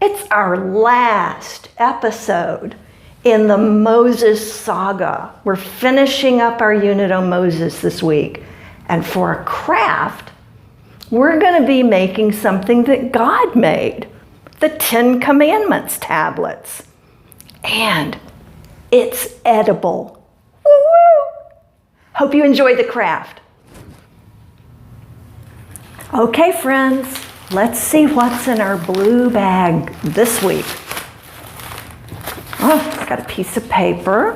It's our last episode in the Moses saga. We're finishing up our unit on Moses this week. And for a craft, we're going to be making something that God made, the Ten Commandments tablets. And it's edible. Woo-woo! Hope you enjoy the craft. Okay, friends, let's see what's in our blue bag this week. Oh, I've got a piece of paper.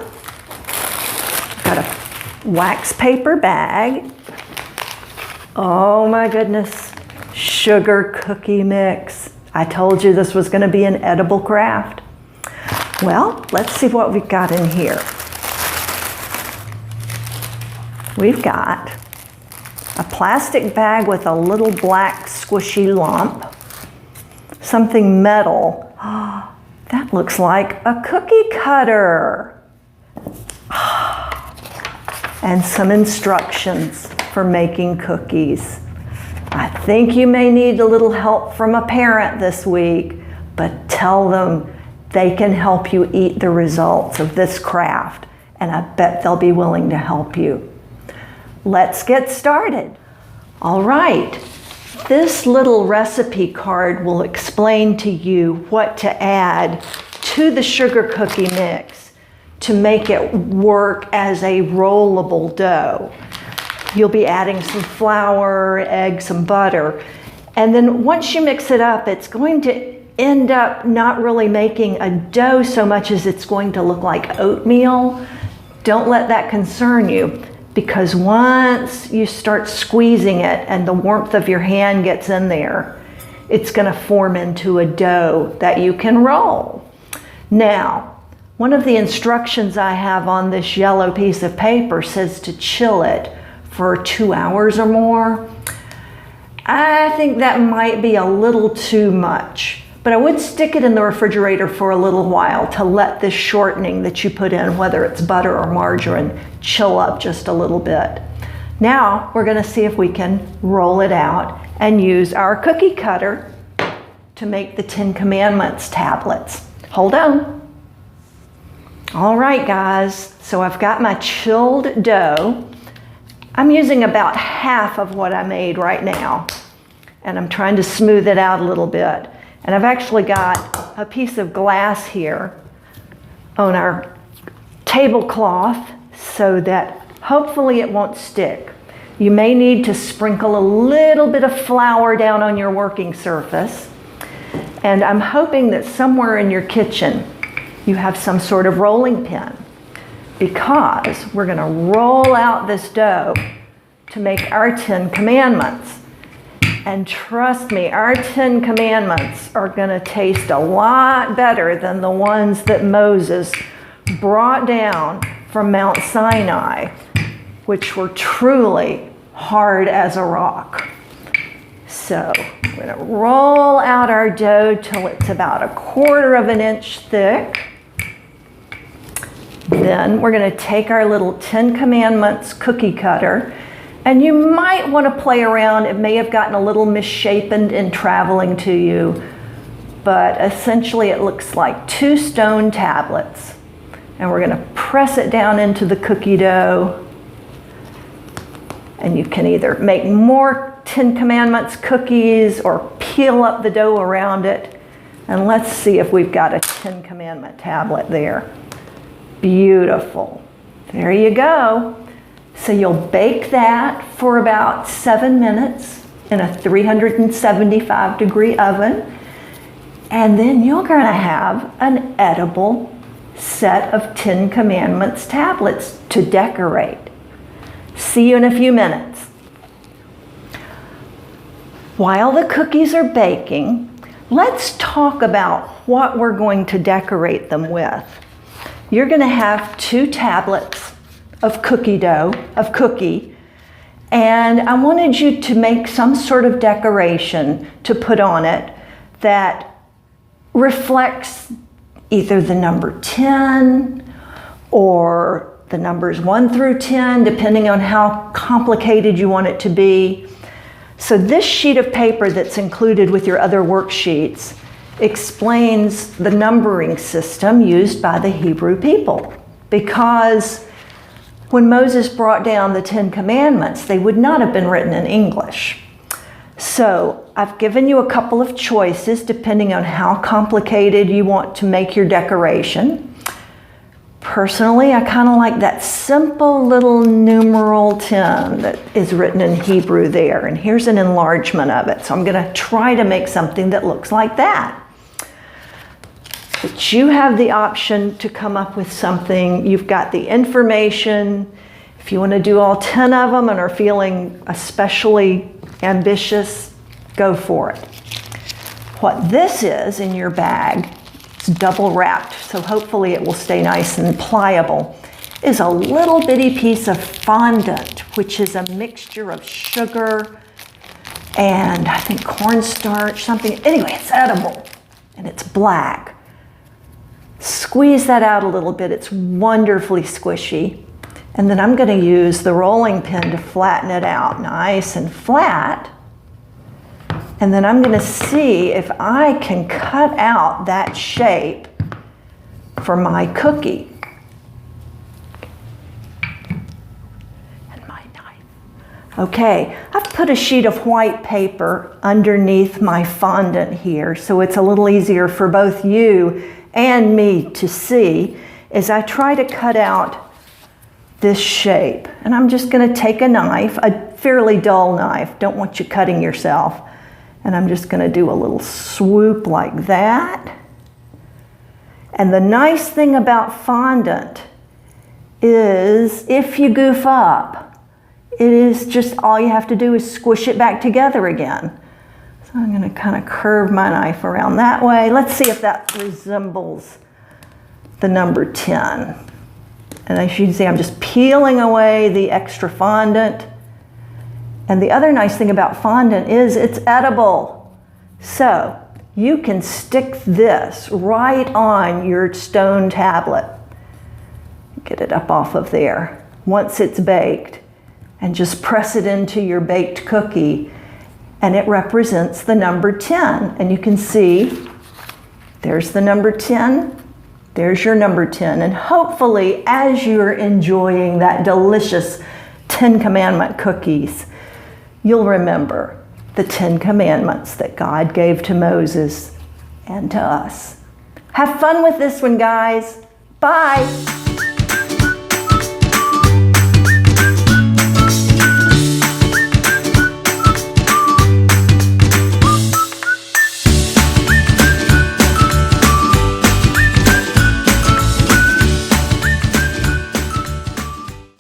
I've got a wax paper bag. Oh my goodness, sugar cookie mix. I told you this was going to be an edible craft. Well, let's see what we've got in here. We've got a plastic bag with a little black squishy lump, something metal. Oh, that looks like a cookie cutter. And some instructions for making cookies. I think you may need a little help from a parent this week, but tell them they can help you eat the results of this craft, and I bet they'll be willing to help you. Let's get started. All right, this little recipe card will explain to you what to add to the sugar cookie mix to make it work as a rollable dough. You'll be adding some flour, egg, some butter, and then once you mix it up, it's going to end up not really making a dough so much as it's going to look like oatmeal. Don't let that concern you, because once you start squeezing it and the warmth of your hand gets in there, it's going to form into a dough that you can roll. Now, one of the instructions I have on this yellow piece of paper says to chill it for 2 hours or more. I think that might be a little too much, but I would stick it in the refrigerator for a little while to let this shortening that you put in, whether it's butter or margarine, chill up just a little bit. Now we're going to see if we can roll it out and use our cookie cutter to make the Ten Commandments tablets. Hold on. All right, guys, so I've got my chilled dough. I'm using about half of what I made right now, and I'm trying to smooth it out a little bit. And I've actually got a piece of glass here on our tablecloth so that hopefully it won't stick. You may need to sprinkle a little bit of flour down on your working surface. And I'm hoping that somewhere in your kitchen you have some sort of rolling pin, because we're going to roll out this dough to make our 10 Commandments. And trust me, our 10 Commandments are going to taste a lot better than the ones that Moses brought down from Mount Sinai, which were truly hard as a rock. So we're going to roll out our dough till it's about 1/4 inch thick. Then we're going to take our little Ten Commandments cookie cutter, and you might want to play around. It may have gotten a little misshapen in traveling to you, but essentially it looks like 2 stone tablets. And we're going to press it down into the cookie dough. And you can either make more Ten Commandments cookies or peel up the dough around it. And let's see if we've got a Ten Commandment tablet there. Beautiful. There you go. So you'll bake that for about 7 minutes in a 375-degree oven. And then you're going to have an edible set of Ten Commandments tablets to decorate. See you in a few minutes. While the cookies are baking, let's talk about what we're going to decorate them with. You're going to have 2 tablets of cookie dough, and I wanted you to make some sort of decoration to put on it that reflects either the number 10 or the numbers 1 through 10, depending on how complicated you want it to be. So this sheet of paper that's included with your other worksheets explains the numbering system used by the Hebrew people. Because when Moses brought down the Ten Commandments, they would not have been written in English. So I've given you a couple of choices depending on how complicated you want to make your decoration. Personally, I kind of like that simple little numeral 10 that is written in Hebrew there. And here's an enlargement of it. So I'm going to try to make something that looks like that. But you have the option to come up with something. You've got the information. If you want to do all 10 of them and are feeling especially ambitious, go for it. What this is in your bag, it's double wrapped, so hopefully it will stay nice and pliable, is a little bitty piece of fondant, which is a mixture of sugar and I think cornstarch, something. Anyway, it's edible and it's black. Squeeze that out a little bit. It's wonderfully squishy. And then I'm going to use the rolling pin to flatten it out nice and flat. And then I'm going to see if I can cut out that shape for my cookie. And my knife. Okay, I've put a sheet of white paper underneath my fondant here so it's a little easier for both you and me to see as I try to cut out this shape. And I'm just going to take a knife, a fairly dull knife, don't want you cutting yourself, and I'm just going to do a little swoop like that. And the nice thing about fondant is if you goof up, it is just all you have to do is squish it back together again. So I'm going to kind of curve my knife around that way. Let's see if that resembles the number 10. And as you can see, I'm just peeling away the extra fondant. And the other nice thing about fondant is it's edible. So you can stick this right on your stone tablet. Get it up off of there once it's baked and just press it into your baked cookie. And it represents the number 10. And you can see there's the number 10. There's your number 10. And hopefully, as you're enjoying that delicious 10 Commandment cookies, you'll remember the 10 Commandments that God gave to Moses and to us. Have fun with this one, guys. Bye.